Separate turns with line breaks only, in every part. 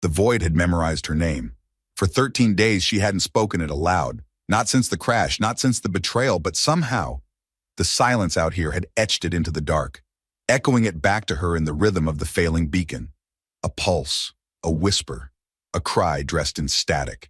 The void had memorized her name. For 13 days she hadn't spoken it aloud, not since the crash, not since the betrayal, but somehow the silence out here had etched it into the dark, echoing it back to her in the rhythm of the failing beacon. A pulse, a whisper, a cry dressed in static.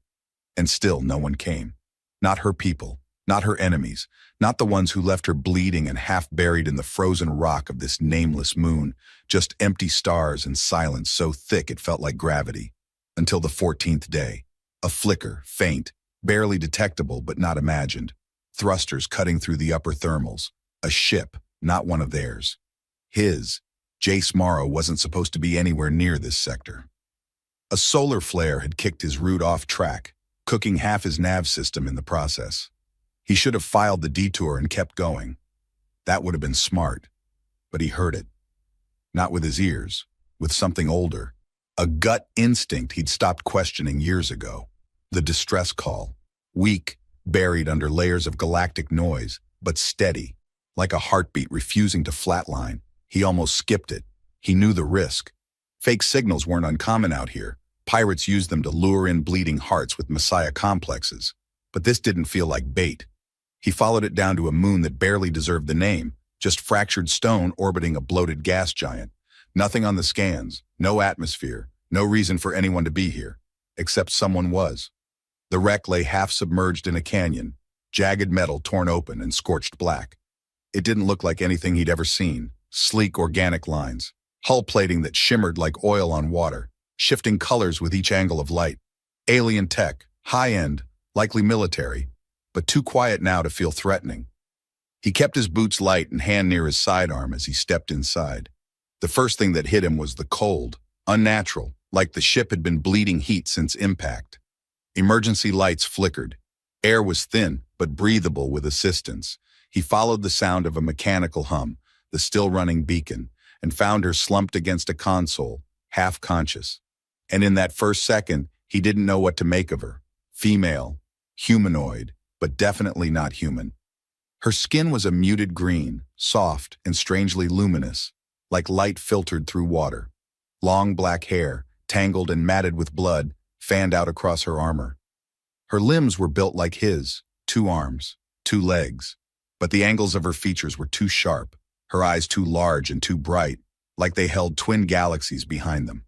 And still no one came. Not her people, not her enemies, not the ones who left her bleeding and half buried in the frozen rock of this nameless moon, just empty stars and silence so thick it felt like gravity. Until the 14th day. A flicker, faint, barely detectable but not imagined. Thrusters cutting through the upper thermals. A ship, not one of theirs. His. Jace Morrow wasn't supposed to be anywhere near this sector. A solar flare had kicked his route off track, cooking half his nav system in the process. He should have filed the detour and kept going. That would have been smart. But he heard it. Not with his ears, with something older. A gut instinct he'd stopped questioning years ago. The distress call. Weak, buried under layers of galactic noise, but steady, like a heartbeat refusing to flatline. He almost skipped it. He knew the risk. Fake signals weren't uncommon out here. Pirates used them to lure in bleeding hearts with messiah complexes. But this didn't feel like bait. He followed it down to a moon that barely deserved the name, just fractured stone orbiting a bloated gas giant. Nothing on the scans, no atmosphere, no reason for anyone to be here. Except someone was. The wreck lay half submerged in a canyon, jagged metal torn open and scorched black. It didn't look like anything he'd ever seen. Sleek organic lines, hull plating that shimmered like oil on water, shifting colors with each angle of light. Alien tech, high-end, likely military, but too quiet now to feel threatening. He kept his boots light and hand near his sidearm as he stepped inside. The first thing that hit him was the cold, unnatural, like the ship had been bleeding heat since impact. Emergency lights flickered. Air was thin, but breathable with assistance. He followed the sound of a mechanical hum, the still-running beacon, and found her slumped against a console, half-conscious. And in that first second, he didn't know what to make of her. Female, humanoid, but definitely not human. Her skin was a muted green, soft and strangely luminous, like light filtered through water. Long black hair, tangled and matted with blood, fanned out across her armor. Her limbs were built like his, 2 arms, 2 legs, but the angles of her features were too sharp, her eyes too large and too bright, like they held twin galaxies behind them.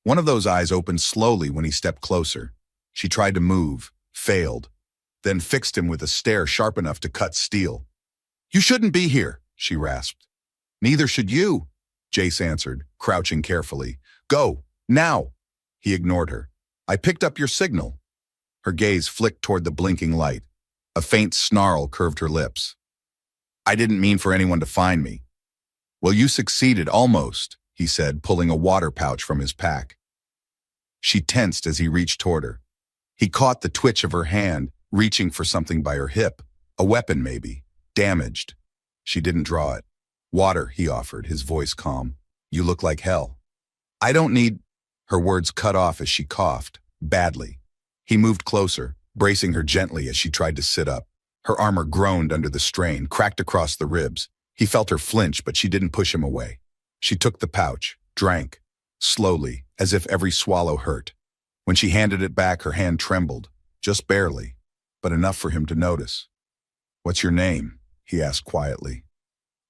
One of those eyes opened slowly when he stepped closer. She tried to move, failed, then fixed him with a stare sharp enough to cut steel. "You shouldn't be here," she rasped. "Neither should you," Jace answered, crouching carefully. "Go, now." He ignored her. "I picked up your signal." Her gaze flicked toward the blinking light. A faint snarl curved her lips. "I didn't mean for anyone to find me." "Well, you succeeded, almost," he said, pulling a water pouch from his pack. She tensed as he reached toward her. He caught the twitch of her hand, reaching for something by her hip. A weapon, maybe. Damaged. She didn't draw it. "Water," he offered, his voice calm. "You look like hell." "I don't need—" Her words cut off as she coughed, badly. He moved closer, bracing her gently as she tried to sit up. Her armor groaned under the strain, cracked across the ribs. He felt her flinch, but she didn't push him away. She took the pouch, drank, slowly, as if every swallow hurt. When she handed it back, her hand trembled, just barely, but enough for him to notice. "What's your name?" he asked quietly.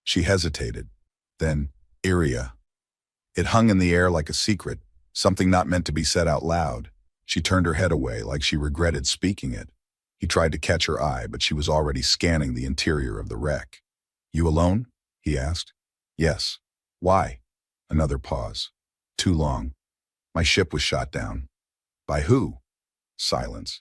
She hesitated. Then, Iria. It hung in the air like a secret, something not meant to be said out loud. She turned her head away like she regretted speaking it. He tried to catch her eye, but she was already scanning the interior of the wreck. "You alone?" he asked. "Yes." "Why?" Another pause. "Too long. My ship was shot down." "By who?" Silence.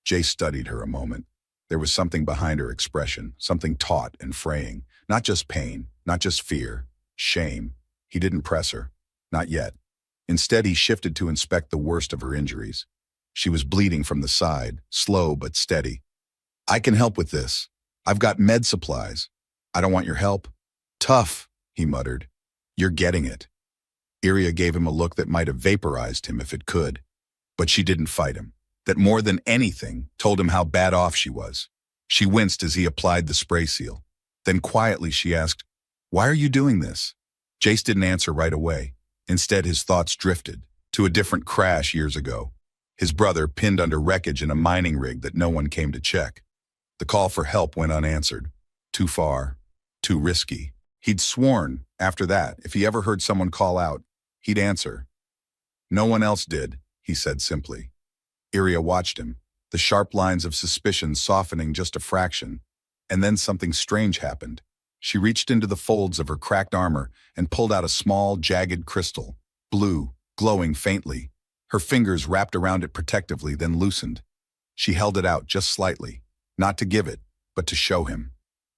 Jace studied her a moment. There was something behind her expression, something taut and fraying. Not just pain, not just fear, shame. He didn't press her. Not yet. Instead, he shifted to inspect the worst of her injuries. She was bleeding from the side, slow but steady. "I can help with this. I've got med supplies. I don't want your help." "Tough," he muttered. "You're getting it." Iria gave him a look that might have vaporized him if it could. But she didn't fight him. That more than anything told him how bad off she was. She winced as he applied the spray seal. Then quietly she asked, "Why are you doing this?" Jace didn't answer right away. Instead, his thoughts drifted to a different crash years ago. His brother pinned under wreckage in a mining rig that no one came to check. The call for help went unanswered. Too far, too risky. He'd sworn, after that, if he ever heard someone call out, he'd answer. No one else did, he said simply. Iria watched him, the sharp lines of suspicion softening just a fraction. And then something strange happened. She reached into the folds of her cracked armor and pulled out a small, jagged crystal, blue, glowing faintly. Her fingers wrapped around it protectively, then loosened. She held it out just slightly, not to give it, but to show him.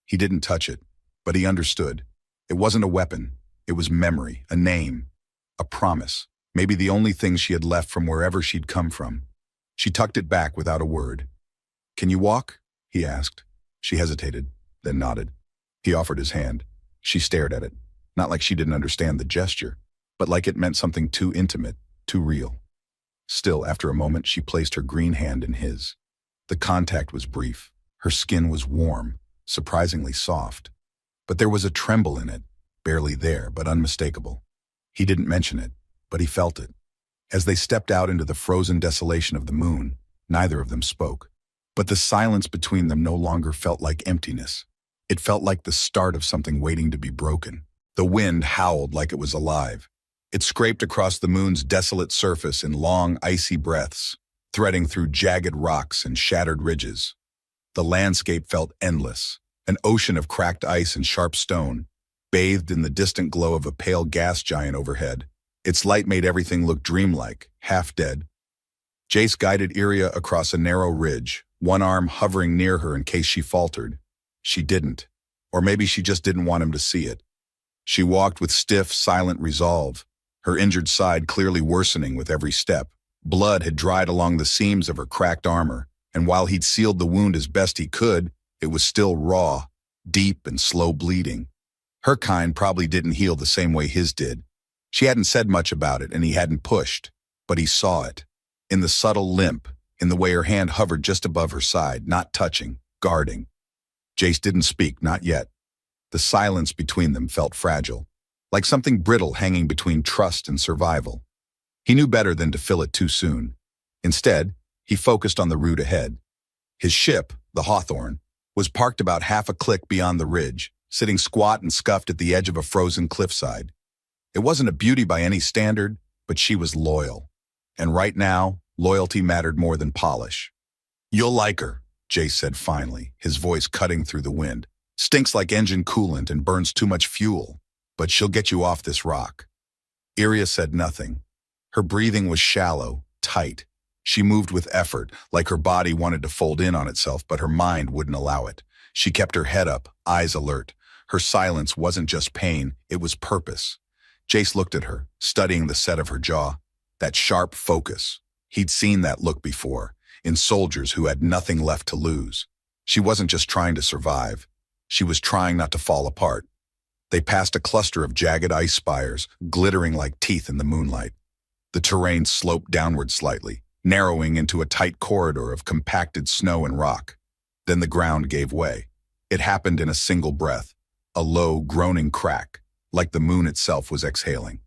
He didn't touch it, but he understood. It wasn't a weapon. It was memory, a name, a promise, maybe the only thing she had left from wherever she'd come from. She tucked it back without a word. "Can you walk?" he asked. She hesitated, then nodded. He offered his hand. She stared at it, not like she didn't understand the gesture, but like it meant something too intimate, too real. Still, after a moment, she placed her green hand in his. The contact was brief. Her skin was warm, surprisingly soft. But there was a tremble in it, barely there, but unmistakable. He didn't mention it, but he felt it. As they stepped out into the frozen desolation of the moon, neither of them spoke. But the silence between them no longer felt like emptiness. It felt like the start of something waiting to be broken. The wind howled like it was alive. It scraped across the moon's desolate surface in long, icy breaths, threading through jagged rocks and shattered ridges. The landscape felt endless, an ocean of cracked ice and sharp stone, bathed in the distant glow of a pale gas giant overhead. Its light made everything look dreamlike, half dead. Jace guided Iria across a narrow ridge, one arm hovering near her in case she faltered. She didn't, or maybe she just didn't want him to see it. She walked with stiff, silent resolve, her injured side clearly worsening with every step. Blood had dried along the seams of her cracked armor, and while he'd sealed the wound as best he could, it was still raw, deep and slow bleeding. Her kind probably didn't heal the same way his did. She hadn't said much about it, and he hadn't pushed, but he saw it. In the subtle limp, in the way her hand hovered just above her side, not touching, guarding. Jace didn't speak, not yet. The silence between them felt fragile, like something brittle hanging between trust and survival. He knew better than to fill it too soon. Instead, he focused on the route ahead. His ship, the Hawthorne, was parked about half a click beyond the ridge, sitting squat and scuffed at the edge of a frozen cliffside. It wasn't a beauty by any standard, but she was loyal. And right now, loyalty mattered more than polish. "You'll like her," Jace said finally, his voice cutting through the wind. "Stinks like engine coolant and burns too much fuel, but she'll get you off this rock." Iria said nothing. Her breathing was shallow, tight. She moved with effort, like her body wanted to fold in on itself, but her mind wouldn't allow it. She kept her head up, eyes alert. Her silence wasn't just pain, it was purpose. Jace looked at her, studying the set of her jaw. That sharp focus. He'd seen that look before, in soldiers who had nothing left to lose. She wasn't just trying to survive. She was trying not to fall apart. They passed a cluster of jagged ice spires, glittering like teeth in the moonlight. The terrain sloped downward slightly, narrowing into a tight corridor of compacted snow and rock. Then the ground gave way. It happened in a single breath, a low, groaning crack, like the moon itself was exhaling.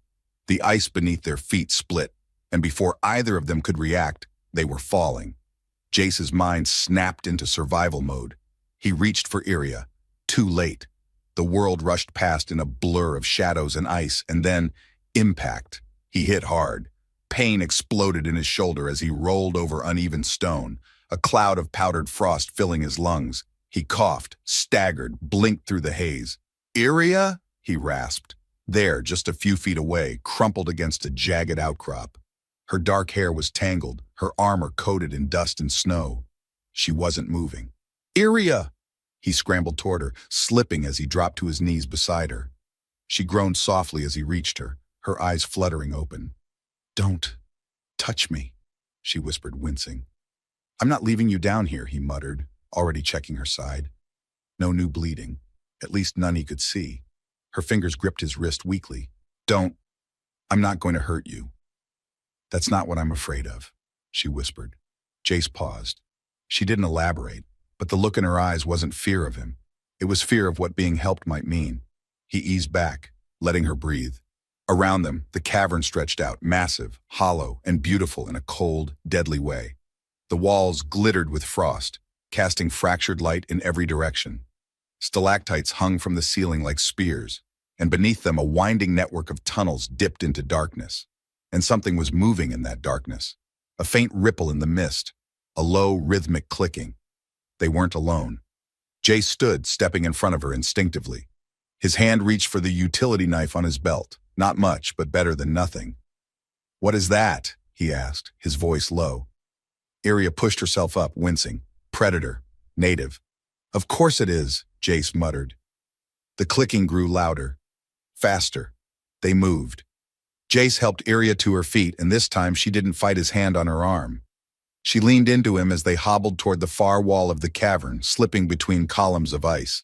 The ice beneath their feet split, and before either of them could react, they were falling. Jace's mind snapped into survival mode. He reached for Iria. Too late. The world rushed past in a blur of shadows and ice, and then, impact. He hit hard. Pain exploded in his shoulder as he rolled over uneven stone, a cloud of powdered frost filling his lungs. He coughed, staggered, blinked through the haze. "Iria?" he rasped. There, just a few feet away, crumpled against a jagged outcrop. Her dark hair was tangled, her armor coated in dust and snow. She wasn't moving. "Iria!" He scrambled toward her, slipping as he dropped to his knees beside her. She groaned softly as he reached her, her eyes fluttering open. "Don't touch me," she whispered, wincing. "I'm not leaving you down here," he muttered, already checking her side. No new bleeding, at least none he could see. Her fingers gripped his wrist weakly. "Don't. I'm not going to hurt you." "That's not what I'm afraid of," she whispered. Jace paused. She didn't elaborate, but the look in her eyes wasn't fear of him. It was fear of what being helped might mean. He eased back, letting her breathe. Around them, the cavern stretched out, massive, hollow, and beautiful in a cold, deadly way. The walls glittered with frost, casting fractured light in every direction. Stalactites hung from the ceiling like spears, and beneath them a winding network of tunnels dipped into darkness. And something was moving in that darkness. A faint ripple in the mist, a low, rhythmic clicking. They weren't alone. Jay stood, stepping in front of her instinctively. His hand reached for the utility knife on his belt. Not much, but better than nothing. "What is that?" he asked, his voice low. Iria pushed herself up, wincing. "Predator. Native." "Of course it is," Jace muttered. The clicking grew louder. Faster. They moved. Jace helped Iria to her feet, and this time she didn't fight his hand on her arm. She leaned into him as they hobbled toward the far wall of the cavern, slipping between columns of ice.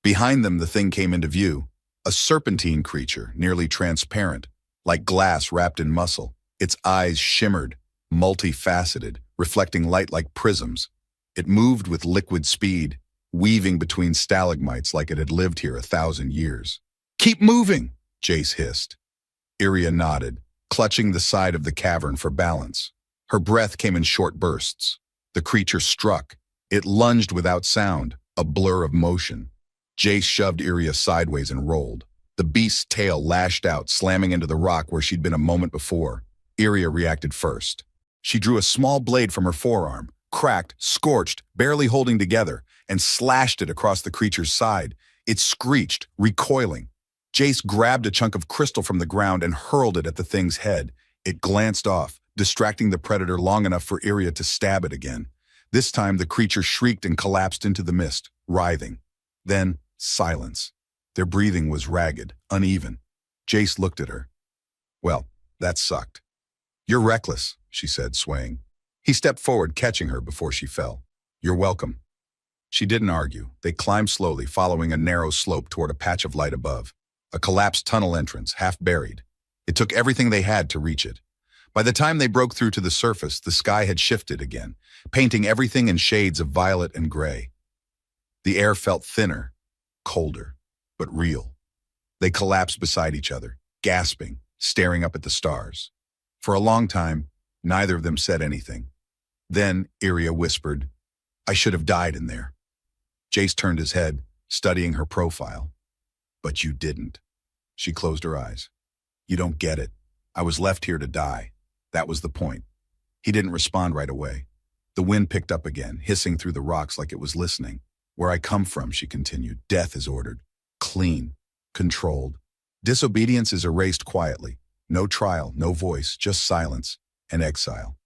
Behind them, the thing came into view. A serpentine creature, nearly transparent, like glass wrapped in muscle. Its eyes shimmered, multifaceted, reflecting light like prisms. It moved with liquid speed, weaving between stalagmites like it had lived here 1,000 years. "Keep moving," Jace hissed. Iria nodded, clutching the side of the cavern for balance. Her breath came in short bursts. The creature struck. It lunged without sound, a blur of motion. Jace shoved Iria sideways and rolled. The beast's tail lashed out, slamming into the rock where she'd been a moment before. Iria reacted first. She drew a small blade from her forearm, cracked, scorched, barely holding together, and slashed it across the creature's side. It screeched, recoiling. Jace grabbed a chunk of crystal from the ground and hurled it at the thing's head. It glanced off, distracting the predator long enough for Iria to stab it again. This time, the creature shrieked and collapsed into the mist, writhing. Then, silence. Their breathing was ragged, uneven. Jace looked at her. "Well, that sucked." "You're reckless," she said, swaying. He stepped forward, catching her before she fell. "You're welcome." She didn't argue. They climbed slowly, following a narrow slope toward a patch of light above. A collapsed tunnel entrance, half buried. It took everything they had to reach it. By the time they broke through to the surface, the sky had shifted again, painting everything in shades of violet and gray. The air felt thinner, colder, but real. They collapsed beside each other, gasping, staring up at the stars. For a long time, neither of them said anything. Then Iria whispered, "I should have died in there." Jace turned his head, studying her profile. "But you didn't." She closed her eyes. "You don't get it. I was left here to die. That was the point." He didn't respond right away. The wind picked up again, hissing through the rocks like it was listening. "Where I come from," she continued, "death is ordered. Clean. Controlled. Disobedience is erased quietly. No trial, no voice, just silence and exile."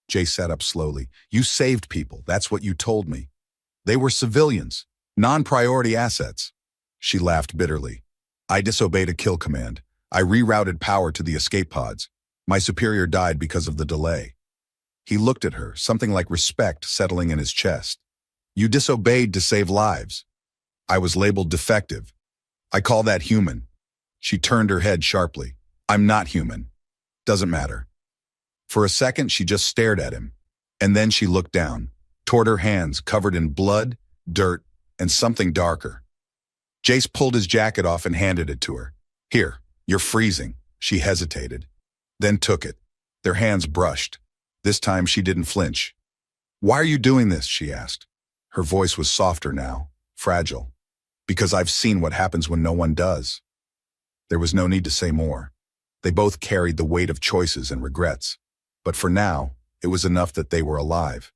Jay sat up slowly. "You saved people. That's what you told me. They were civilians, non-priority assets." She laughed bitterly. "I disobeyed a kill command. I rerouted power to the escape pods. My superior died because of the delay." He looked at her, something like respect settling in his chest. "You disobeyed to save lives. I was labeled defective. I call that human." She turned her head sharply. "I'm not human. Doesn't matter." For a second, she just stared at him. And then she looked down, toward her hands covered in blood, dirt, and something darker. Jace pulled his jacket off and handed it to her. "Here, you're freezing." She hesitated, then took it. Their hands brushed. This time she didn't flinch. "Why are you doing this?" she asked. Her voice was softer now, fragile. "Because I've seen what happens when no one does." There was no need to say more. They both carried the weight of choices and regrets. But for now, it was enough that they were alive.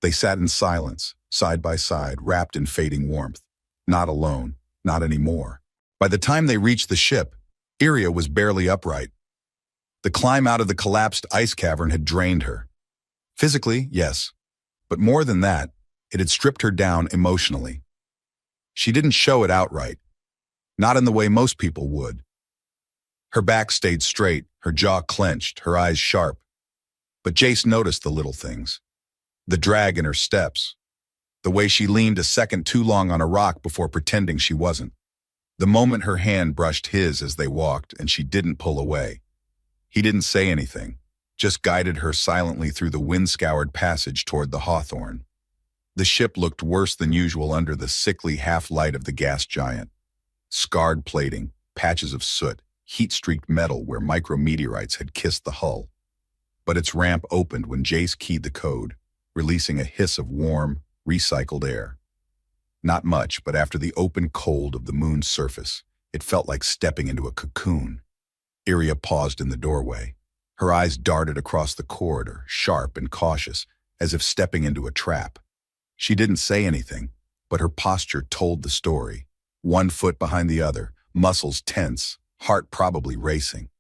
They sat in silence, side by side, wrapped in fading warmth. Not alone, not anymore. By the time they reached the ship, Iria was barely upright. The climb out of the collapsed ice cavern had drained her. Physically, yes. But more than that, it had stripped her down emotionally. She didn't show it outright. Not in the way most people would. Her back stayed straight, her jaw clenched, her eyes sharp. But Jace noticed the little things. The drag in her steps. The way she leaned a second too long on a rock before pretending she wasn't. The moment her hand brushed his as they walked and she didn't pull away. He didn't say anything, just guided her silently through the wind-scoured passage toward the Hawthorne. The ship looked worse than usual under the sickly half-light of the gas giant. Scarred plating, patches of soot, heat-streaked metal where micrometeorites had kissed the hull. But its ramp opened when Jace keyed the code, releasing a hiss of warm, recycled air. Not much, but after the open cold of the moon's surface, it felt like stepping into a cocoon. Iria paused in the doorway. Her eyes darted across the corridor, sharp and cautious, as if stepping into a trap. She didn't say anything, but her posture told the story. One foot behind the other, muscles tense, heart probably racing.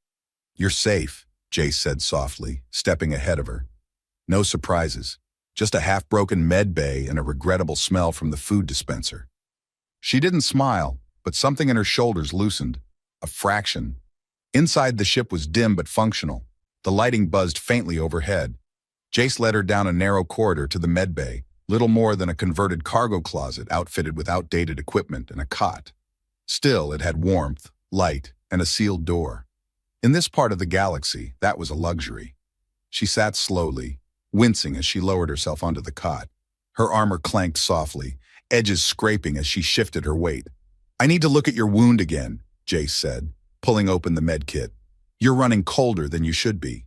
"You're safe," Jace said softly, stepping ahead of her. No surprises, just a half-broken med bay and a regrettable smell from the food dispenser. She didn't smile, but something in her shoulders loosened. A fraction. Inside the ship was dim but functional. The lighting buzzed faintly overhead. Jace led her down a narrow corridor to the med bay, little more than a converted cargo closet outfitted with outdated equipment and a cot. Still, it had warmth, light, and a sealed door. In this part of the galaxy, that was a luxury. She sat slowly, wincing as she lowered herself onto the cot. Her armor clanked softly, edges scraping as she shifted her weight. "I need to look at your wound again," Jace said, pulling open the med kit. "You're running colder than you should be."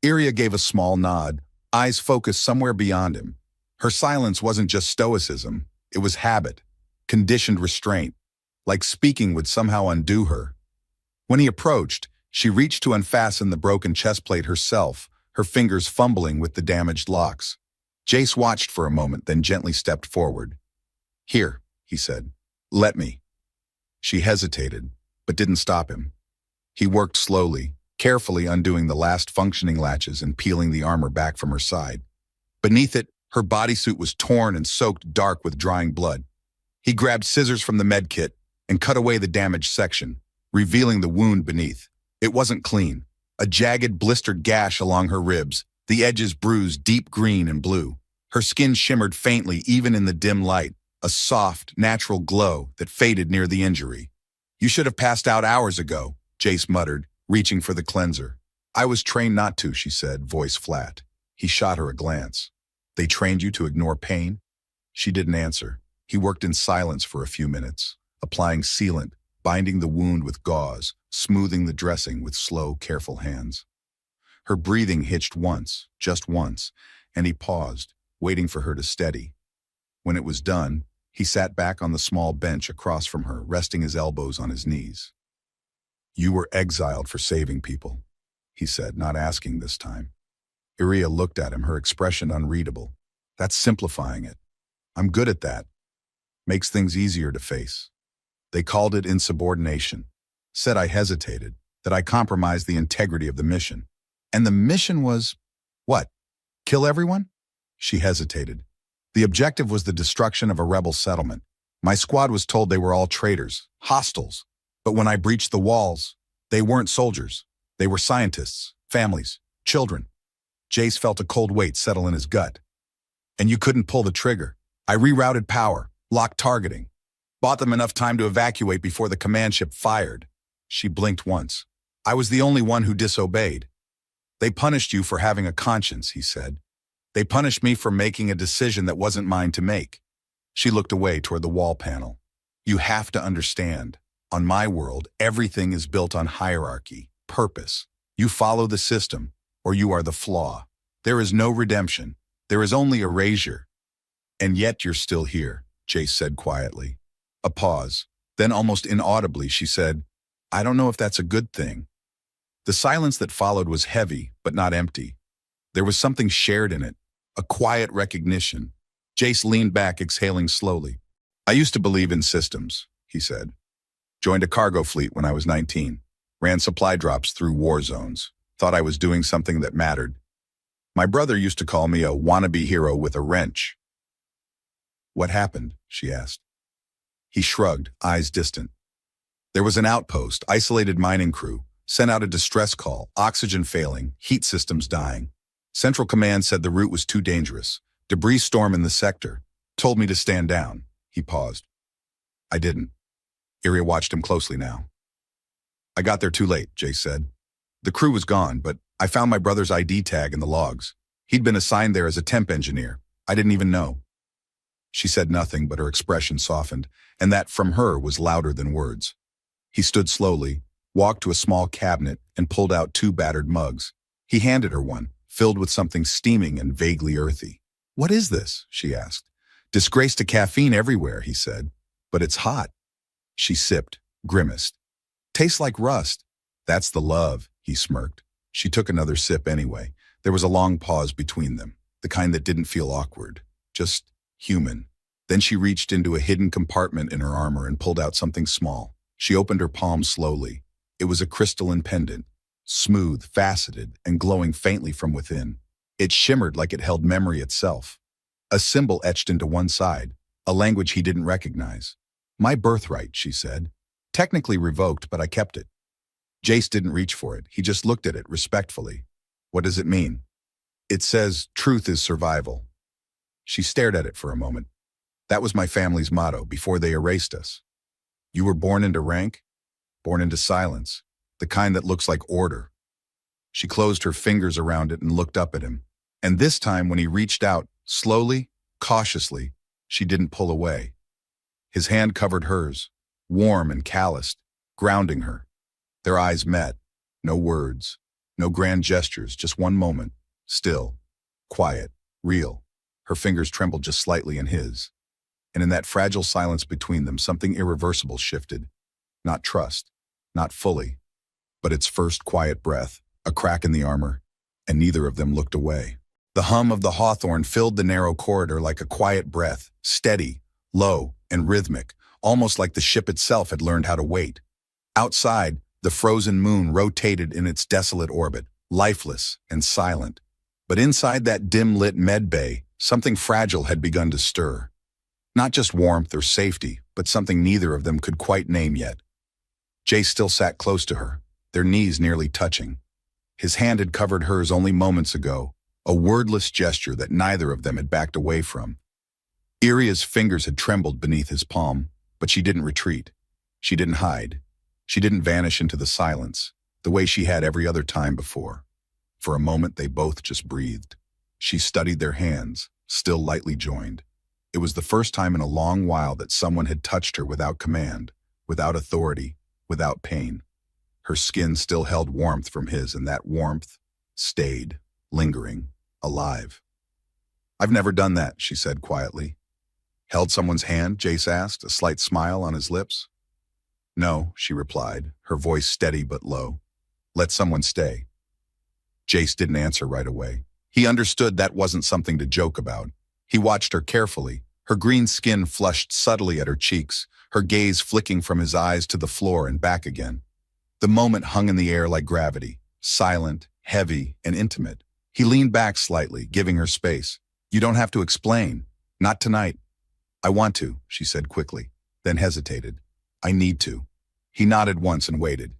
Iria gave a small nod, eyes focused somewhere beyond him. Her silence wasn't just stoicism, it was habit, conditioned restraint, like speaking would somehow undo her. When he approached, she reached to unfasten the broken chest plate herself, her fingers fumbling with the damaged locks. Jace watched for a moment, then gently stepped forward. "Here," he said. "Let me." She hesitated, but didn't stop him. He worked slowly, carefully undoing the last functioning latches and peeling the armor back from her side. Beneath it, her bodysuit was torn and soaked dark with drying blood. He grabbed scissors from the med kit and cut away the damaged section, revealing the wound beneath. It wasn't clean. A jagged, blistered gash along her ribs, the edges bruised deep green and blue. Her skin shimmered faintly even in the dim light, a soft, natural glow that faded near the injury. "You should have passed out hours ago," Jace muttered, reaching for the cleanser. "I was trained not to," she said, voice flat. He shot her a glance. "They trained you to ignore pain?" She didn't answer. He worked in silence for a few minutes, applying sealant, binding the wound with gauze, smoothing the dressing with slow, careful hands. Her breathing hitched once, just once, and he paused, waiting for her to steady. When it was done, he sat back on the small bench across from her, resting his elbows on his knees. "You were exiled for saving people," he said, not asking this time. Iria looked at him, her expression unreadable. "That's simplifying it. I'm good at that. Makes things easier to face. They called it insubordination. Said I hesitated, that I compromised the integrity of the mission. And the mission was, what? Kill everyone?" She hesitated. "The objective was the destruction of a rebel settlement. My squad was told they were all traitors, hostiles. But when I breached the walls, they weren't soldiers. They were scientists, families, children." Jace felt a cold weight settle in his gut. "And you couldn't pull the trigger. I rerouted power, locked targeting. Bought them enough time to evacuate before the command ship fired." She blinked once. "I was the only one who disobeyed." "They punished you for having a conscience," he said. "They punished me for making a decision that wasn't mine to make." She looked away toward the wall panel. "You have to understand. On my world, everything is built on hierarchy, purpose. You follow the system, or you are the flaw. There is no redemption. There is only erasure. And yet you're still here," Jace said quietly. A pause. Then almost inaudibly she said, "I don't know if that's a good thing." The silence that followed was heavy, but not empty. There was something shared in it, a quiet recognition. Jace leaned back, exhaling slowly. "I used to believe in systems," he said. "Joined a cargo fleet when I was 19. Ran supply drops through war zones. Thought I was doing something that mattered. My brother used to call me a wannabe hero with a wrench." "What happened?" she asked. He shrugged, eyes distant. "There was an outpost, isolated mining crew, sent out a distress call, oxygen failing, heat systems dying. Central Command said the route was too dangerous. Debris storm in the sector. Told me to stand down." He paused. "I didn't." Iria watched him closely now. "I got there too late," Jace said. "The crew was gone, but I found my brother's ID tag in the logs. He'd been assigned there as a temp engineer. I didn't even know." She said nothing, but her expression softened, and that from her was louder than words. He stood slowly, walked to a small cabinet, and pulled out 2 battered mugs. He handed her one, filled with something steaming and vaguely earthy. "What is this?" she asked. "Disgrace to caffeine everywhere," he said. "But it's hot." She sipped, grimaced. "Tastes like rust." "That's the love," he smirked. She took another sip anyway. There was a long pause between them, the kind that didn't feel awkward, just human. Then she reached into a hidden compartment in her armor and pulled out something small. She opened her palm slowly. It was a crystalline pendant, smooth, faceted, and glowing faintly from within. It shimmered like it held memory itself. A symbol etched into one side, a language he didn't recognize. "My birthright," she said. "Technically revoked, but I kept it." Jace didn't reach for it. He just looked at it respectfully. "What does it mean?" "It says, truth is survival." She stared at it for a moment. "That was my family's motto before they erased us." "You were born into rank?" "Born into silence, the kind that looks like order." She closed her fingers around it and looked up at him. And this time, when he reached out, slowly, cautiously, she didn't pull away. His hand covered hers, warm and calloused, grounding her. Their eyes met. No words, no grand gestures, just one moment, still, quiet, real. Her fingers trembled just slightly in his. And in that fragile silence between them, something irreversible shifted. Not trust, not fully, but its first quiet breath, a crack in the armor, and neither of them looked away. The hum of the hawthorn filled the narrow corridor like a quiet breath, steady, low, and rhythmic, almost like the ship itself had learned how to wait. Outside, the frozen moon rotated in its desolate orbit, lifeless and silent. But inside that dim-lit med bay, something fragile had begun to stir. Not just warmth or safety, but something neither of them could quite name yet. Jace still sat close to her, their knees nearly touching. His hand had covered hers only moments ago, a wordless gesture that neither of them had backed away from. Iria's fingers had trembled beneath his palm, but she didn't retreat. She didn't hide. She didn't vanish into the silence, the way she had every other time before. For a moment, they both just breathed. She studied their hands, still lightly joined. It was the first time in a long while that someone had touched her without command, without authority, without pain. Her skin still held warmth from his, and that warmth stayed, lingering, alive. "I've never done that," she said quietly. "Held someone's hand?" Jace asked, a slight smile on his lips. "No," she replied, her voice steady but low. "Let someone stay." Jace didn't answer right away. He understood that wasn't something to joke about. He watched her carefully, her green skin flushed subtly at her cheeks, her gaze flicking from his eyes to the floor and back again. The moment hung in the air like gravity, silent, heavy, and intimate. He leaned back slightly, giving her space. "You don't have to explain. Not tonight." "I want to," she said quickly, then hesitated. "I need to." He nodded once and waited.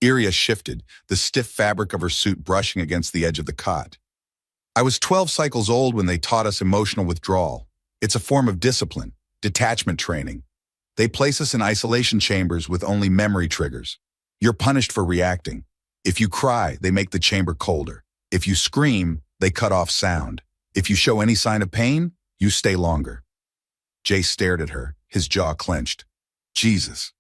Iria shifted, the stiff fabric of her suit brushing against the edge of the cot. "I was 12 cycles old when they taught us emotional withdrawal. It's a form of discipline, detachment training. They place us in isolation chambers with only memory triggers. You're punished for reacting. If you cry, they make the chamber colder. If you scream, they cut off sound. If you show any sign of pain, you stay longer." Jay stared at her, his jaw clenched. Jesus.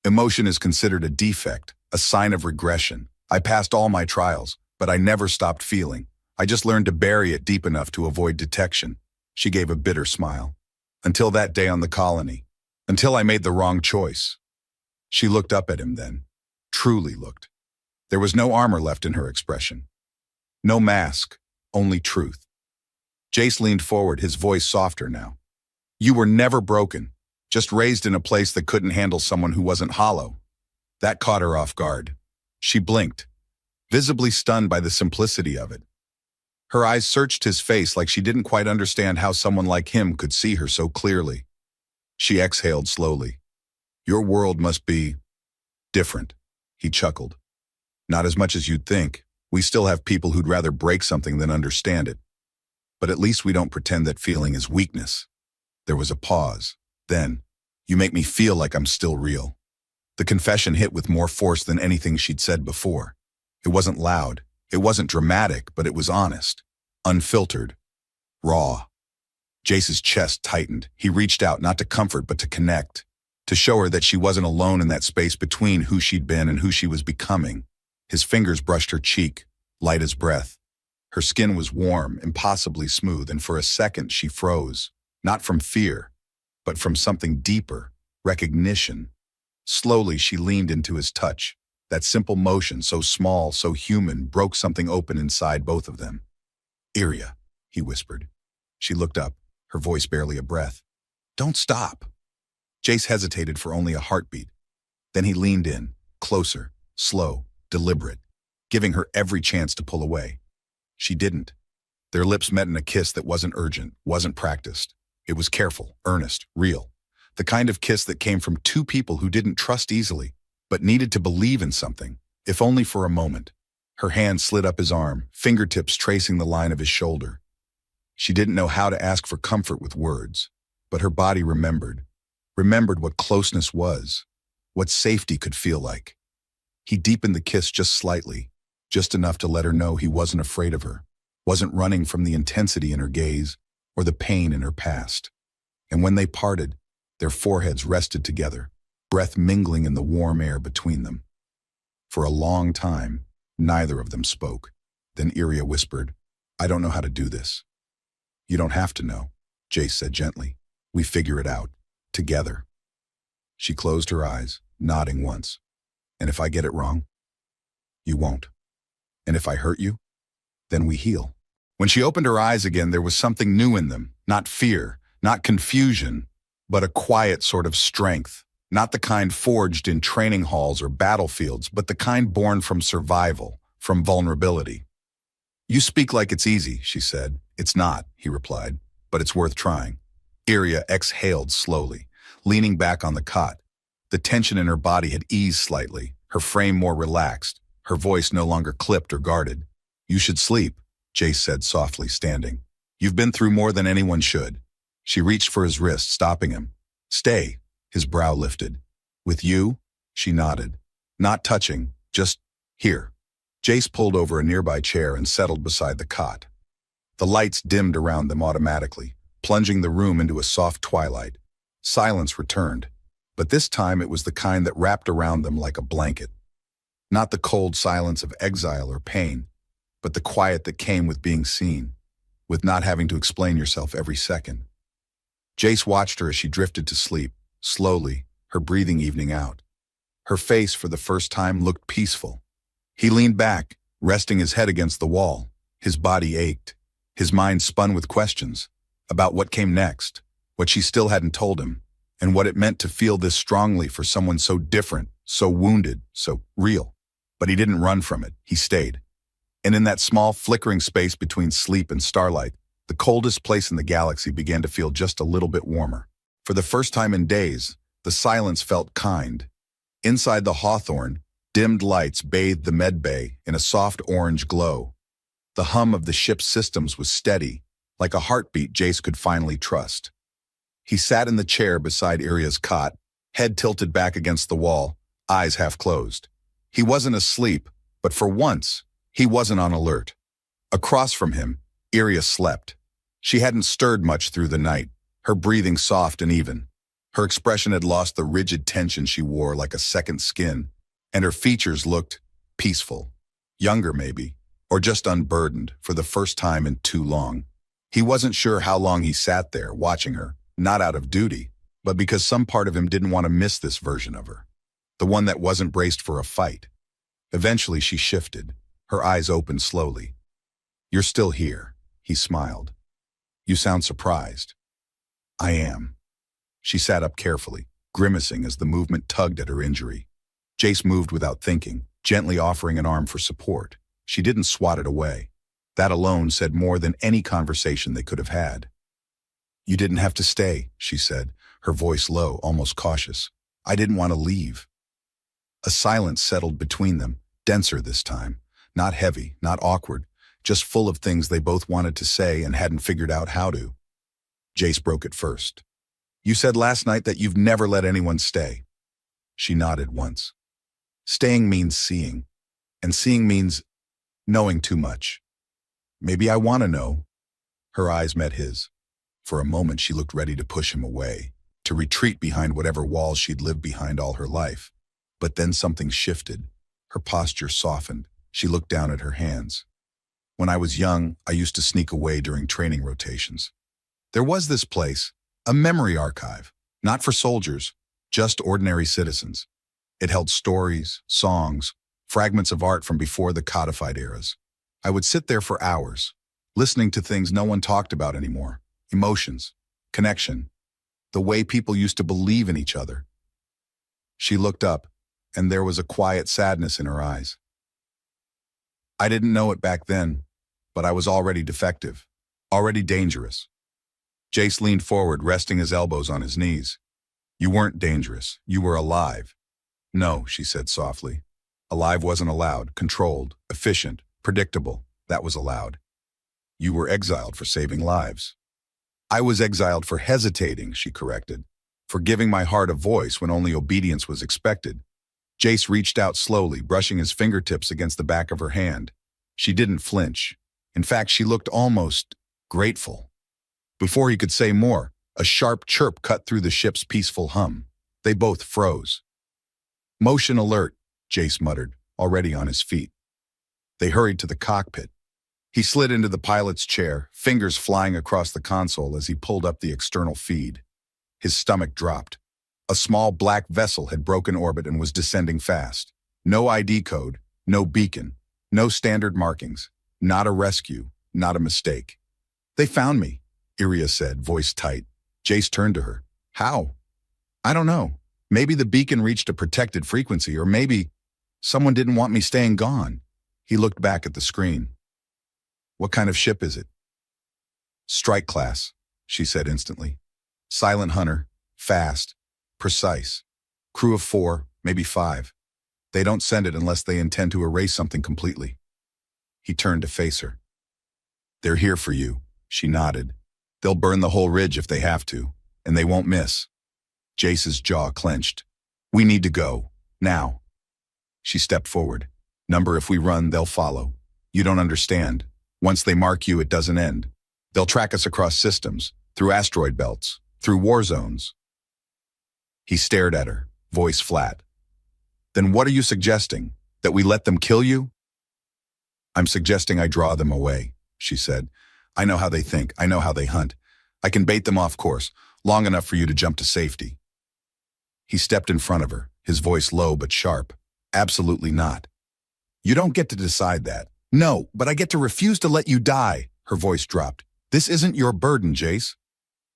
Emotion is considered a defect, a sign of regression. I passed all my trials, but I never stopped feeling. I just learned to bury it deep enough to avoid detection. She gave a bitter smile. Until that day on the colony. Until I made the wrong choice. She looked up at him then. Truly looked. There was no armor left in her expression. No mask, only truth. Jace leaned forward, his voice softer now. "You were never broken, just raised in a place that couldn't handle someone who wasn't hollow." That caught her off guard. She blinked, visibly stunned by the simplicity of it. Her eyes searched his face like she didn't quite understand how someone like him could see her so clearly. She exhaled slowly. "Your world must be different," he chuckled. "Not as much as you'd think. We still have people who'd rather break something than understand it. But at least we don't pretend that feeling is weakness." There was a pause. Then, "You make me feel like I'm still real." The confession hit with more force than anything she'd said before. It wasn't loud. It wasn't dramatic, but it was honest, unfiltered, raw. Jace's chest tightened. He reached out not to comfort but to connect to show her that she wasn't alone in that space between who she'd been and who she was becoming. His fingers brushed her cheek, light as breath. Her skin was warm, impossibly smooth, and for a second she froze, not from fear, but from something deeper, recognition. Slowly she leaned into his touch. That simple motion, so small, so human, broke something open inside both of them. "Iria," he whispered. She looked up, her voice barely a breath. "Don't stop." Jace hesitated for only a heartbeat. Then he leaned in, closer, slow, deliberate, giving her every chance to pull away. She didn't. Their lips met in a kiss that wasn't urgent, wasn't practiced. It was careful, earnest, real. The kind of kiss that came from two people who didn't trust easily, but needed to believe in something, if only for a moment. Her hand slid up his arm, fingertips tracing the line of his shoulder. She didn't know how to ask for comfort with words, but her body remembered what closeness was, what safety could feel like. He deepened the kiss just slightly, just enough to let her know he wasn't afraid of her, wasn't running from the intensity in her gaze or the pain in her past. And when they parted, their foreheads rested together, breath mingling in the warm air between them. For a long time, neither of them spoke. Then Iria whispered, "I don't know how to do this." "You don't have to know," Jace said gently. "We figure it out. Together." She closed her eyes, nodding once. "And if I get it wrong?" "You won't. And if I hurt you? Then we heal." When she opened her eyes again, there was something new in them. Not fear, not confusion, but a quiet sort of strength. Not the kind forged in training halls or battlefields, but the kind born from survival, from vulnerability. "You speak like it's easy," she said. "It's not," he replied, "but it's worth trying." Iria exhaled slowly, leaning back on the cot. The tension in her body had eased slightly, her frame more relaxed, her voice no longer clipped or guarded. "You should sleep," Jace said softly, standing. "You've been through more than anyone should." She reached for his wrist, stopping him. "Stay," his brow lifted. "With you?" She nodded. "Not touching, just here." Jace pulled over a nearby chair and settled beside the cot. The lights dimmed around them automatically, plunging the room into a soft twilight. Silence returned, but this time it was the kind that wrapped around them like a blanket. Not the cold silence of exile or pain, but the quiet that came with being seen, with not having to explain yourself every second. Jace watched her as she drifted to sleep, slowly, her breathing evening out. Her face, for the first time, looked peaceful. He leaned back, resting his head against the wall. His body ached. His mind spun with questions about what came next, what she still hadn't told him, and what it meant to feel this strongly for someone so different, so wounded, so real. But he didn't run from it. He stayed. And in that small, flickering space between sleep and starlight, the coldest place in the galaxy began to feel just a little bit warmer. For the first time in days, the silence felt kind. Inside the hawthorn, dimmed lights bathed the medbay in a soft orange glow. The hum of the ship's systems was steady, like a heartbeat Jace could finally trust. He sat in the chair beside Iria's cot, head tilted back against the wall, eyes half closed. He wasn't asleep, but for once, he wasn't on alert. Across from him, Iria slept. She hadn't stirred much through the night, her breathing soft and even. Her expression had lost the rigid tension she wore like a second skin, and her features looked peaceful. Younger, maybe, or just unburdened for the first time in too long. He wasn't sure how long he sat there, watching her, not out of duty, but because some part of him didn't want to miss this version of her, the one that wasn't braced for a fight. Eventually she shifted, her eyes opened slowly. "You're still here," he smiled. "You sound surprised." "I am." She sat up carefully, grimacing as the movement tugged at her injury. Jace moved without thinking, gently offering an arm for support. She didn't swat it away. That alone said more than any conversation they could have had. "You didn't have to stay," she said, her voice low, almost cautious. "I didn't want to leave." A silence settled between them, denser this time. Not heavy, not awkward, just full of things they both wanted to say and hadn't figured out how to. Jace broke it first. "You said last night that you've never let anyone stay." She nodded once. "Staying means seeing, and seeing means knowing too much. Maybe I want to know." Her eyes met his. For a moment she looked ready to push him away, to retreat behind whatever walls she'd lived behind all her life. But then something shifted. Her posture softened. She looked down at her hands. When I was young, I used to sneak away during training rotations. There was this place, a memory archive, not for soldiers, just ordinary citizens. It held stories, songs, fragments of art from before the codified eras. I would sit there for hours, listening to things no one talked about anymore. Emotions, connection, the way people used to believe in each other. She looked up, and there was a quiet sadness in her eyes. I didn't know it back then, but I was already defective, already dangerous. Jace leaned forward, resting his elbows on his knees. You weren't dangerous. You were alive. No, she said softly. Alive wasn't allowed. Controlled, efficient, predictable. That was allowed. You were exiled for saving lives. I was exiled for hesitating, she corrected, for giving my heart a voice when only obedience was expected. Jace reached out slowly, brushing his fingertips against the back of her hand. She didn't flinch. In fact, she looked almost grateful. Before he could say more, a sharp chirp cut through the ship's peaceful hum. They both froze. Motion alert, Jace muttered, already on his feet. They hurried to the cockpit. He slid into the pilot's chair, fingers flying across the console as he pulled up the external feed. His stomach dropped. A small black vessel had broken orbit and was descending fast. No ID code, no beacon, no standard markings, not a rescue, not a mistake. They found me, Iria said, voice tight. Jace turned to her. How? I don't know. Maybe the beacon reached a protected frequency, or maybe someone didn't want me staying gone. He looked back at the screen. What kind of ship is it? Strike class, she said instantly. Silent hunter, fast, precise. Crew of 4, maybe 5. They don't send it unless they intend to erase something completely. He turned to face her. They're here for you, she nodded. They'll burn the whole ridge if they have to, and they won't miss. Jace's jaw clenched. We need to go, now. She stepped forward. Number, if we run, they'll follow. You don't understand. Once they mark you, it doesn't end. They'll track us across systems, through asteroid belts, through war zones. He stared at her, voice flat. Then what are you suggesting? That we let them kill you? I'm suggesting I draw them away, she said. I know how they think. I know how they hunt. I can bait them off course, long enough for you to jump to safety. He stepped in front of her, his voice low but sharp. Absolutely not. You don't get to decide that. No, but I get to refuse to let you die, her voice dropped. This isn't your burden, Jace.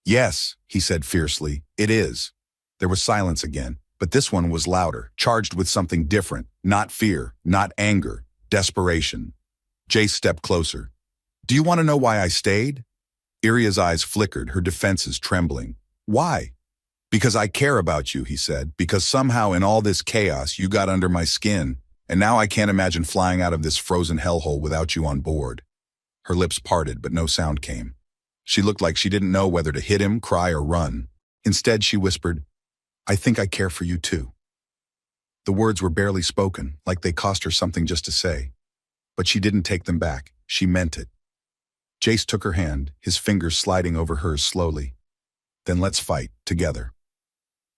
Yes, he said fiercely, it is. There was silence again, but this one was louder, charged with something different, not fear, not anger, desperation. Jace stepped closer. Do you want to know why I stayed? Iria's eyes flickered, her defenses trembling. Why? Because I care about you, he said, because somehow in all this chaos you got under my skin, and now I can't imagine flying out of this frozen hellhole without you on board. Her lips parted, but no sound came. She looked like she didn't know whether to hit him, cry, or run. Instead, she whispered, I think I care for you too. The words were barely spoken, like they cost her something just to say. But she didn't take them back. She meant it. Jace took her hand, his fingers sliding over hers slowly. Then let's fight, together.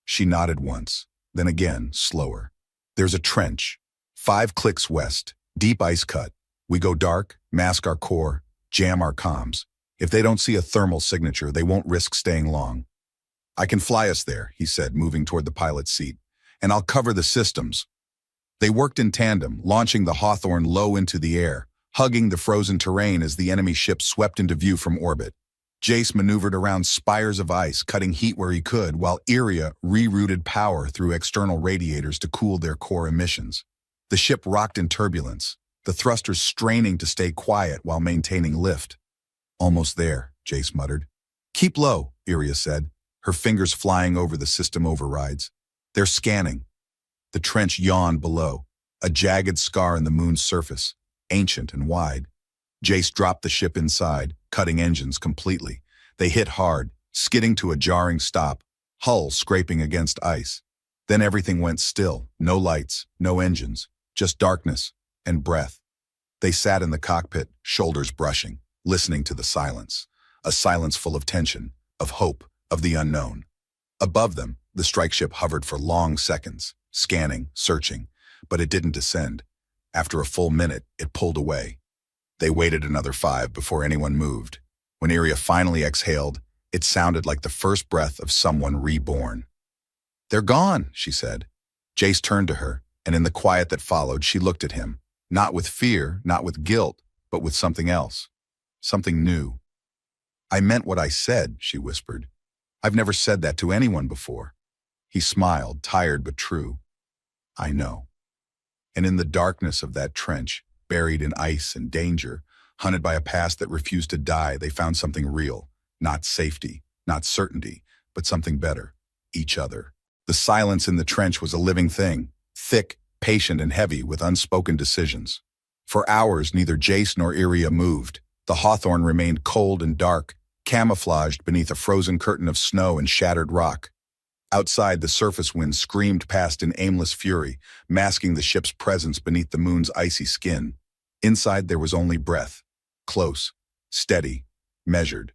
She nodded once, then again, slower. There's a trench. 5 clicks west, deep ice cut. We go dark, mask our core, jam our comms. If they don't see a thermal signature, they won't risk staying long. I can fly us there, he said, moving toward the pilot's seat, and I'll cover the systems. They worked in tandem, launching the Hawthorne low into the air, hugging the frozen terrain as the enemy ship swept into view from orbit. Jace maneuvered around spires of ice, cutting heat where he could, while Iria rerouted power through external radiators to cool their core emissions. The ship rocked in turbulence, the thrusters straining to stay quiet while maintaining lift. Almost there, Jace muttered. Keep low, Iria said, her fingers flying over the system overrides. They're scanning. The trench yawned below, a jagged scar in the moon's surface, ancient and wide. Jace dropped the ship inside, cutting engines completely. They hit hard, skidding to a jarring stop, hull scraping against ice. Then everything went still, no lights, no engines, just darkness and breath. They sat in the cockpit, shoulders brushing, listening to the silence, a silence full of tension, of hope, of the unknown. Above them, the strike ship hovered for long seconds, scanning, searching, but it didn't descend. After a full minute, it pulled away. They waited another 5 before anyone moved. When Iria finally exhaled, it sounded like the first breath of someone reborn. "They're gone," she said. Jace turned to her, and in the quiet that followed, she looked at him, not with fear, not with guilt, but with something else, something new. "I meant what I said," she whispered. "I've never said that to anyone before." He smiled, tired but true. "I know." And in the darkness of that trench, buried in ice and danger, hunted by a past that refused to die, they found something real, not safety, not certainty, but something better, each other. The silence in the trench was a living thing, thick, patient, and heavy with unspoken decisions. For hours, neither Jace nor Iria moved. The hawthorn remained cold and dark, camouflaged beneath a frozen curtain of snow and shattered rock. Outside, the surface wind screamed past in aimless fury, masking the ship's presence beneath the moon's icy skin. Inside, there was only breath, close, steady, measured.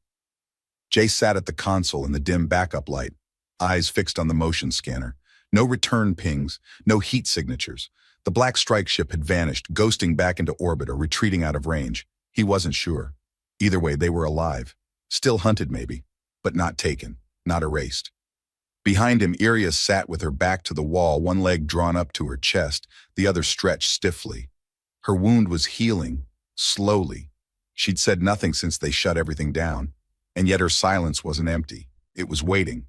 Jace sat at the console in the dim backup light, eyes fixed on the motion scanner. No return pings, no heat signatures. The black strike ship had vanished, ghosting back into orbit or retreating out of range. He wasn't sure. Either way, they were alive. Still hunted, maybe, but not taken, not erased. Behind him, Iria sat with her back to the wall, one leg drawn up to her chest, the other stretched stiffly. Her wound was healing, slowly. She'd said nothing since they shut everything down, and yet her silence wasn't empty. It was waiting.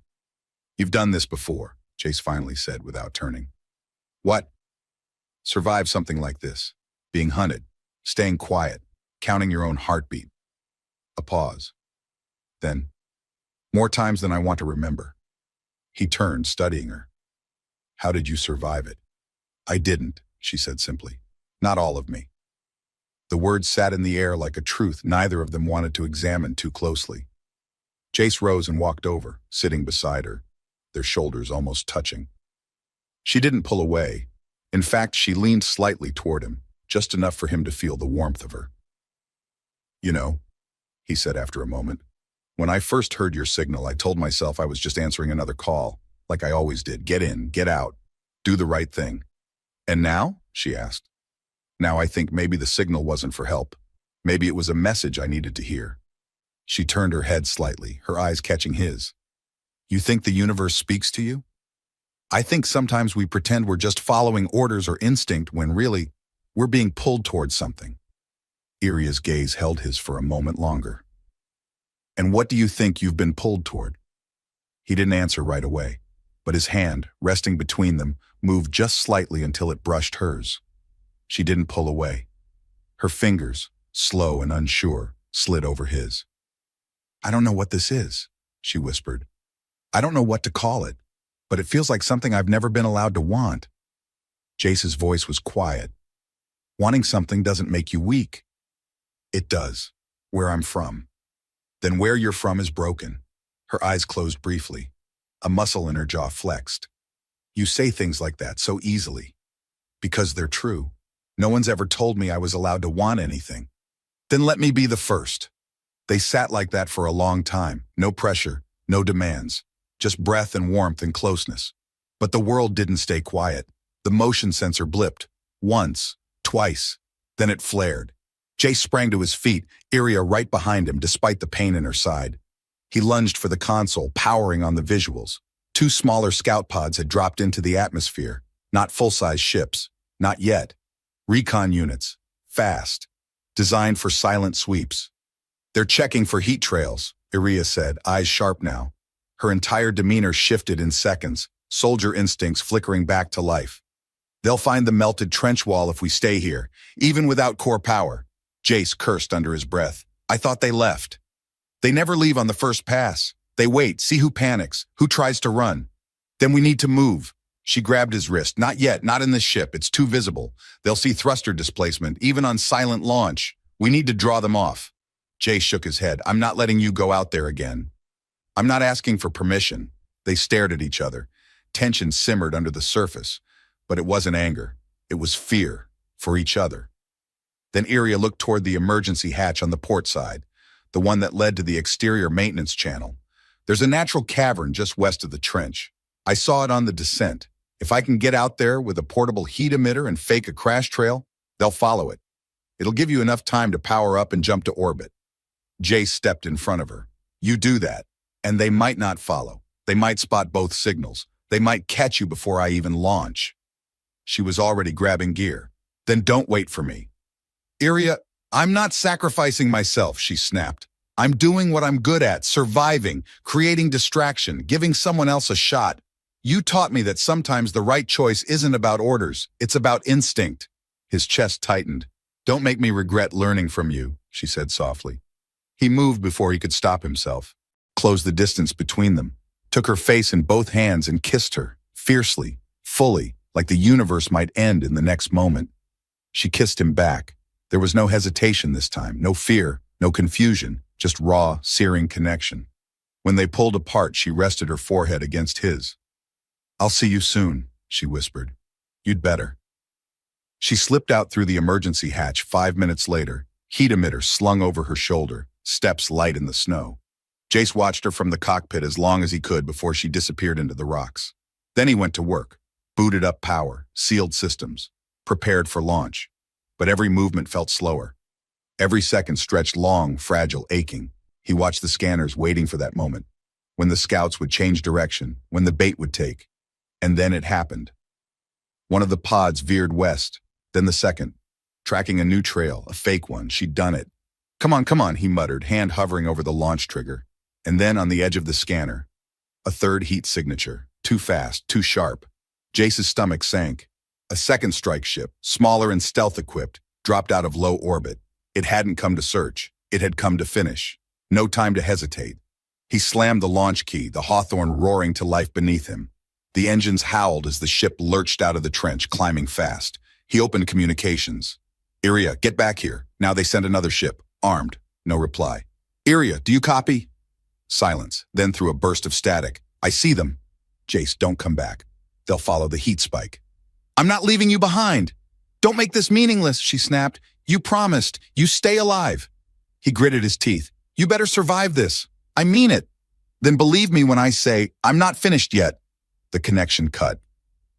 "You've done this before," Jace finally said without turning. "What?" "Survive something like this. Being hunted, staying quiet, counting your own heartbeat." A pause. Then, "More times than I want to remember." He turned, studying her. "How did you survive it?" "I didn't," she said simply. "Not all of me." The words sat in the air like a truth neither of them wanted to examine too closely. Jace rose and walked over, sitting beside her, their shoulders almost touching. She didn't pull away. In fact, she leaned slightly toward him, just enough for him to feel the warmth of her. "You know," he said after a moment, "when I first heard your signal, I told myself I was just answering another call, like I always did. Get in, get out, do the right thing." "And now?" she asked. "Now I think maybe the signal wasn't for help. Maybe it was a message I needed to hear." She turned her head slightly, her eyes catching his. "You think the universe speaks to you?" "I think sometimes we pretend we're just following orders or instinct when really, we're being pulled towards something." Iria's gaze held his for a moment longer. "And what do you think you've been pulled toward?" He didn't answer right away, but his hand, resting between them, moved just slightly until it brushed hers. She didn't pull away. Her fingers, slow and unsure, slid over his. "I don't know what this is," she whispered. "I don't know what to call it, but it feels like something I've never been allowed to want." Jace's voice was quiet. "Wanting something doesn't make you weak." "It does, where I'm from." "Then where you're from is broken." Her eyes closed briefly. A muscle in her jaw flexed. "You say things like that so easily." "Because they're true. No one's ever told me I was allowed to want anything." "Then let me be the first." They sat like that for a long time. No pressure, no demands. Just breath and warmth and closeness. But the world didn't stay quiet. The motion sensor blipped. Once, twice. Then it flared. Jace sprang to his feet, Iria right behind him despite the pain in her side. He lunged for the console, powering on the visuals. 2 smaller scout pods had dropped into the atmosphere. Not full-size ships. Not yet. Recon units. Fast. Designed for silent sweeps. "They're checking for heat trails," Iria said, eyes sharp now. Her entire demeanor shifted in seconds, soldier instincts flickering back to life. "They'll find the melted trench wall if we stay here, even without core power." Jace cursed under his breath. "I thought they left." "They never leave on the first pass. They wait, see who panics, who tries to run. Then we need to move." She grabbed his wrist. "Not yet, not in this ship. It's too visible. They'll see thruster displacement, even on silent launch. We need to draw them off." Jace shook his head. "I'm not letting you go out there again." "I'm not asking for permission." They stared at each other. Tension simmered under the surface, but it wasn't anger. It was fear for each other. Then Iria looked toward the emergency hatch on the port side, the one that led to the exterior maintenance channel. There's a natural cavern just west of the trench. I saw it on the descent. If I can get out there with a portable heat emitter and fake a crash trail, they'll follow it. It'll give you enough time to power up and jump to orbit. Jace stepped in front of her. You do that, and they might not follow. They might spot both signals. They might catch you before I even launch. She was already grabbing gear. Then don't wait for me. Iria, I'm not sacrificing myself, she snapped. I'm doing what I'm good at, surviving, creating distraction, giving someone else a shot. You taught me that sometimes the right choice isn't about orders, it's about instinct. His chest tightened. Don't make me regret learning from you, she said softly. He moved before he could stop himself, closed the distance between them, took her face in both hands and kissed her, fiercely, fully, like the universe might end in the next moment. She kissed him back. There was no hesitation this time, no fear, no confusion, just raw, searing connection. When they pulled apart, she rested her forehead against his. I'll see you soon, she whispered. You'd better. She slipped out through the emergency hatch 5 minutes later, heat emitter slung over her shoulder, steps light in the snow. Jace watched her from the cockpit as long as he could before she disappeared into the rocks. Then he went to work, booted up power, sealed systems, prepared for launch. But every movement felt slower. Every second stretched long, fragile, aching. He watched the scanners waiting for that moment, when the scouts would change direction, when the bait would take. And then it happened. One of the pods veered west, then the second, tracking a new trail, a fake one. She'd done it. Come on, he muttered, hand hovering over the launch trigger. And then on the edge of the scanner, a third heat signature, too fast, too sharp. Jace's stomach sank. A second strike ship, smaller and stealth-equipped, dropped out of low orbit. It hadn't come to search. It had come to finish. No time to hesitate. He slammed the launch key, the Hawthorne roaring to life beneath him. The engines howled as the ship lurched out of the trench, climbing fast. He opened communications. Iria, get back here. Now they send another ship, armed. No reply. Iria, do you copy? Silence, then through a burst of static. I see them. Jace, don't come back. They'll follow the heat spike. I'm not leaving you behind. Don't make this meaningless, she snapped. You promised. You stay alive. He gritted his teeth. You better survive this. I mean it. Then believe me when I say, I'm not finished yet. The connection cut.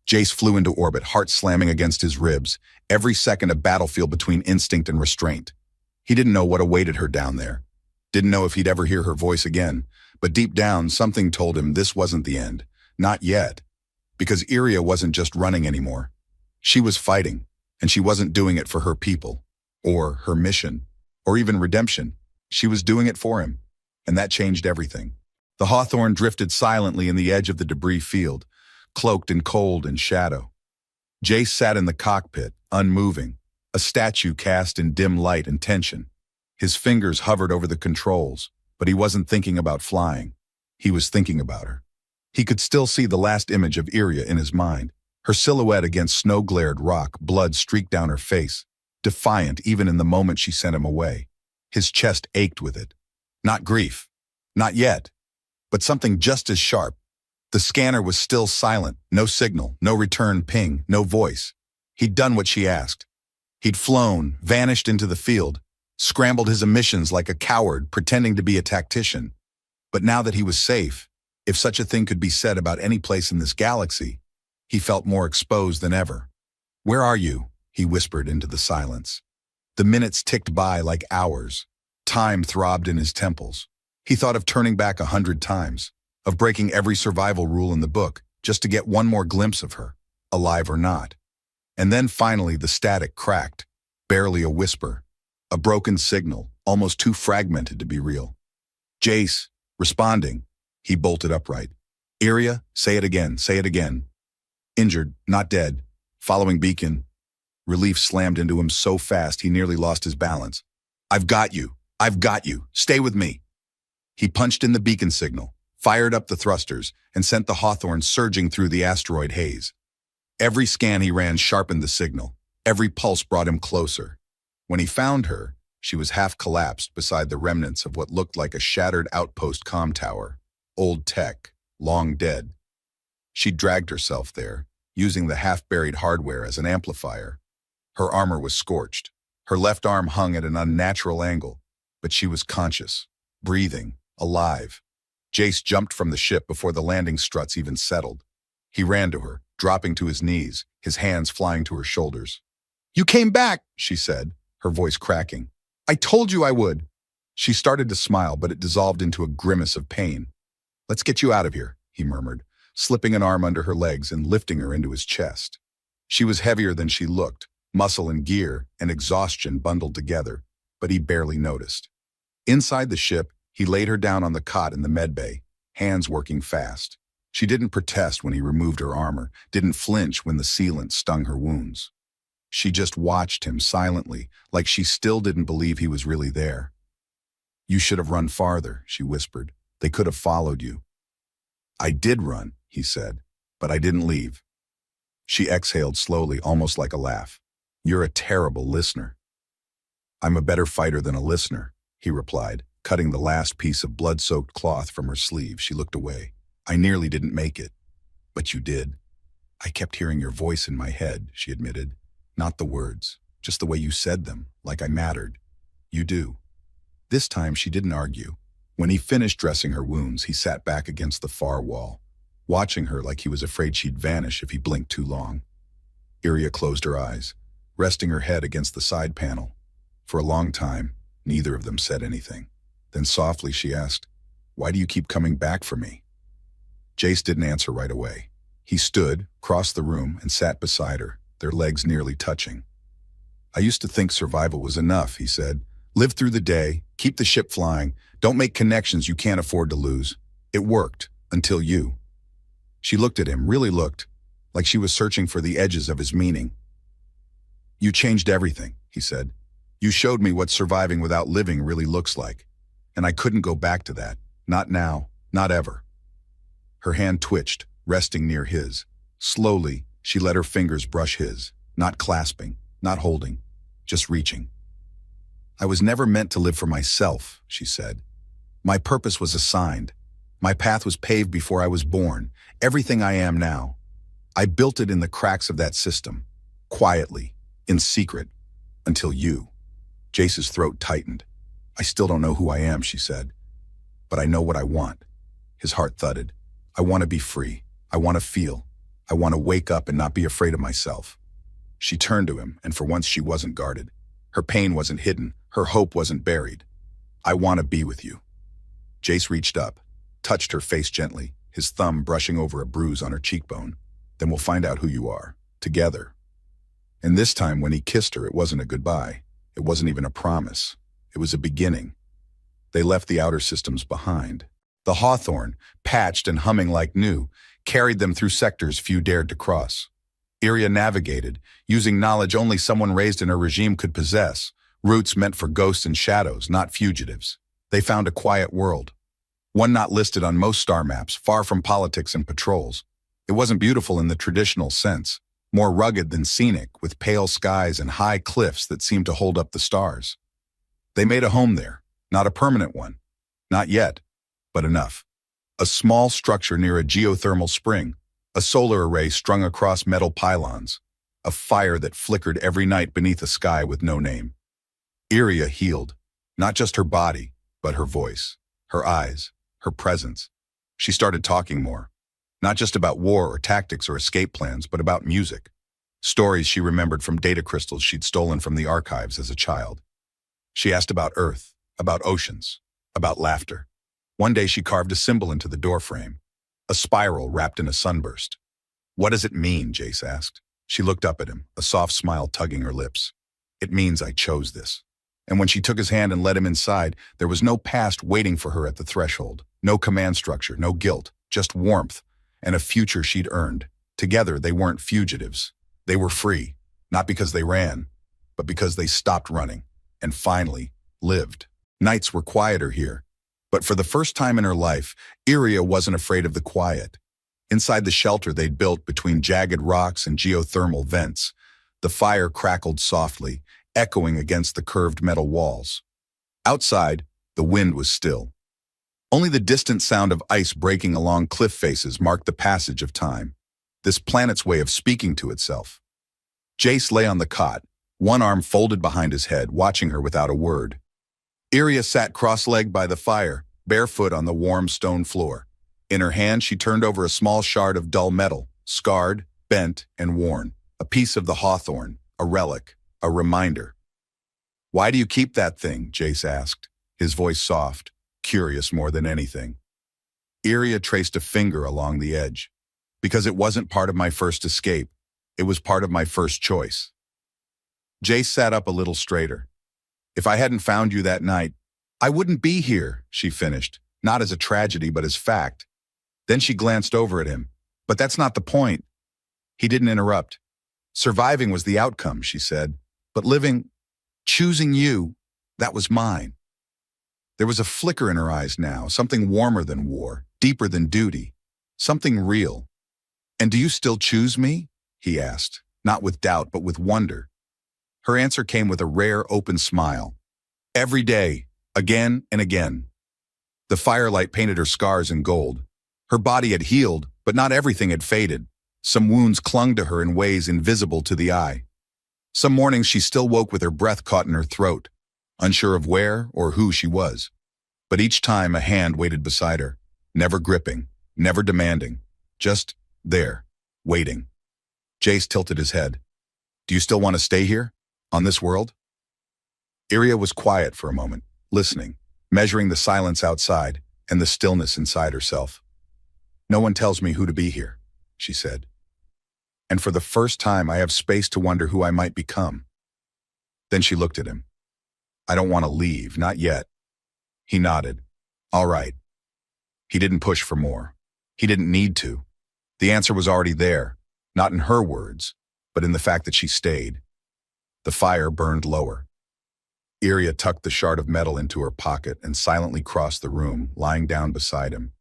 Jace flew into orbit, heart slamming against his ribs, every second a battlefield between instinct and restraint. He didn't know what awaited her down there. Didn't know if he'd ever hear her voice again, but deep down, something told him this wasn't the end. Not yet. Because Iria wasn't just running anymore. She was fighting, and she wasn't doing it for her people, or her mission, or even redemption. She was doing it for him, and that changed everything. The Hawthorne drifted silently in the edge of the debris field, cloaked in cold and shadow. Jace sat in the cockpit, unmoving, a statue cast in dim light and tension. His fingers hovered over the controls, but he wasn't thinking about flying. He was thinking about her. He could still see the last image of Iria in his mind, her silhouette against snow-glared rock, blood streaked down her face, defiant even in the moment she sent him away. His chest ached with it. Not grief. Not yet. But something just as sharp. The scanner was still silent, no signal, no return ping, no voice. He'd done what she asked. He'd flown, vanished into the field, scrambled his emissions like a coward, pretending to be a tactician. But now that he was safe, if such a thing could be said about any place in this galaxy, he felt more exposed than ever. Where are you? He whispered into the silence. The minutes ticked by like hours. Time throbbed in his temples. He thought of turning back 100 times, of breaking every survival rule in the book, just to get one more glimpse of her, alive or not. And then finally the static cracked, barely a whisper, a broken signal, almost too fragmented to be real. Jace, responding, he bolted upright. Iria, say it again, say it again. Injured, not dead. Following beacon. Relief slammed into him so fast he nearly lost his balance. I've got you. I've got you. Stay with me. He punched in the beacon signal, fired up the thrusters, and sent the Hawthorne surging through the asteroid haze. Every scan he ran sharpened the signal. Every pulse brought him closer. When he found her, she was half collapsed beside the remnants of what looked like a shattered outpost comm tower. Old tech, long dead. She dragged herself there, using the half-buried hardware as an amplifier. Her armor was scorched. Her left arm hung at an unnatural angle, but she was conscious, breathing, alive. Jace jumped from the ship before the landing struts even settled. He ran to her, dropping to his knees, his hands flying to her shoulders. "You came back," she said, her voice cracking. "I told you I would." She started to smile, but it dissolved into a grimace of pain. "Let's get you out of here," he murmured, slipping an arm under her legs and lifting her into his chest. She was heavier than she looked, muscle and gear and exhaustion bundled together, but he barely noticed. Inside the ship, he laid her down on the cot in the medbay, hands working fast. She didn't protest when he removed her armor, didn't flinch when the sealant stung her wounds. She just watched him silently, like she still didn't believe he was really there. "You should have run farther," she whispered. "They could have followed you." "I did run," he said, "but I didn't leave." She exhaled slowly, almost like a laugh. "You're a terrible listener." "I'm a better fighter than a listener," he replied, cutting the last piece of blood-soaked cloth from her sleeve. She looked away. "I nearly didn't make it." "But you did." "I kept hearing your voice in my head," she admitted. "Not the words, just the way you said them, like I mattered." "You do." This time she didn't argue. When he finished dressing her wounds, he sat back against the far wall, watching her like he was afraid she'd vanish if he blinked too long. Iria closed her eyes, resting her head against the side panel. For a long time, neither of them said anything. Then softly she asked, "Why do you keep coming back for me?" Jace didn't answer right away. He stood, crossed the room, and sat beside her, their legs nearly touching. "I used to think survival was enough," he said. "Live through the day, keep the ship flying, don't make connections you can't afford to lose. It worked, until you." She looked at him, really looked, like she was searching for the edges of his meaning. "You changed everything," he said. "You showed me what surviving without living really looks like. And I couldn't go back to that. Not now, not ever." Her hand twitched, resting near his. Slowly, she let her fingers brush his, not clasping, not holding, just reaching. "I was never meant to live for myself," she said. "My purpose was assigned. My path was paved before I was born, everything I am now. I built it in the cracks of that system, quietly, in secret, until you." Jace's throat tightened. "I still don't know who I am," she said. "But I know what I want." His heart thudded. "I want to be free. I want to feel. I want to wake up and not be afraid of myself." She turned to him, and for once she wasn't guarded. Her pain wasn't hidden. Her hope wasn't buried. "I want to be with you." Jace reached up, touched her face gently, his thumb brushing over a bruise on her cheekbone. "Then we'll find out who you are, together." And this time when he kissed her, it wasn't a goodbye. It wasn't even a promise. It was a beginning. They left the outer systems behind. The Hawthorne, patched and humming like new, carried them through sectors few dared to cross. Iria navigated, using knowledge only someone raised in a regime could possess, routes meant for ghosts and shadows, not fugitives. They found a quiet world, one not listed on most star maps, far from politics and patrols. It wasn't beautiful in the traditional sense, more rugged than scenic, with pale skies and high cliffs that seemed to hold up the stars. They made a home there, not a permanent one. Not yet, but enough. A small structure near a geothermal spring, a solar array strung across metal pylons, a fire that flickered every night beneath a sky with no name. Iria healed, not just her body, but her voice, her eyes, her presence. She started talking more, not just about war or tactics or escape plans, but about music. Stories she remembered from data crystals she'd stolen from the archives as a child. She asked about Earth, about oceans, about laughter. One day she carved a symbol into the doorframe, a spiral wrapped in a sunburst. "What does it mean?" Jace asked. She looked up at him, a soft smile tugging her lips. "It means I chose this." And when she took his hand and led him inside, there was no past waiting for her at the threshold, no command structure, no guilt, just warmth, and a future she'd earned. Together, they weren't fugitives. They were free, not because they ran, but because they stopped running, and finally, lived. Nights were quieter here, but for the first time in her life, Iria wasn't afraid of the quiet. Inside the shelter they'd built between jagged rocks and geothermal vents, the fire crackled softly, echoing against the curved metal walls. Outside, the wind was still. Only the distant sound of ice breaking along cliff faces marked the passage of time, this planet's way of speaking to itself. Jace lay on the cot, one arm folded behind his head, watching her without a word. Iria sat cross-legged by the fire, barefoot on the warm stone floor. In her hand, she turned over a small shard of dull metal, scarred, bent, and worn. A piece of the hawthorn, a relic, a reminder. "Why do you keep that thing?" Jace asked, his voice soft, curious more than anything. Iria traced a finger along the edge. "Because it wasn't part of my first escape. It was part of my first choice." Jace sat up a little straighter. "If I hadn't found you that night, I wouldn't be here," she finished, not as a tragedy but as fact. Then she glanced over at him. "But that's not the point." He didn't interrupt. "Surviving was the outcome," she said. "But living, choosing you, that was mine." There was a flicker in her eyes now, something warmer than war, deeper than duty, something real. "And do you still choose me?" he asked, not with doubt but with wonder. Her answer came with a rare, open smile. "Every day, again and again." The firelight painted her scars in gold. Her body had healed, but not everything had faded. Some wounds clung to her in ways invisible to the eye. Some mornings she still woke with her breath caught in her throat, unsure of where or who she was. But each time a hand waited beside her, never gripping, never demanding, just there, waiting. Jace tilted his head. "Do you still want to stay here, on this world?" Iria was quiet for a moment, listening, measuring the silence outside and the stillness inside herself. "No one tells me who to be here," she said. "And for the first time I have space to wonder who I might become." Then she looked at him. "I don't want to leave, not yet." He nodded. "All right." He didn't push for more. He didn't need to. The answer was already there, not in her words, but in the fact that she stayed. The fire burned lower. Iria tucked the shard of metal into her pocket and silently crossed the room, lying down beside him.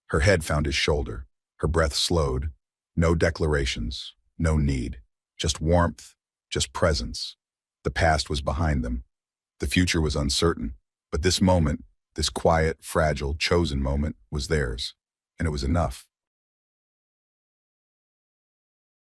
Her head found his shoulder. Her breath slowed. No declarations, no need. Just warmth, just presence. The past was behind them. The future was uncertain. But this moment, this quiet, fragile, chosen moment, was theirs. And it was enough.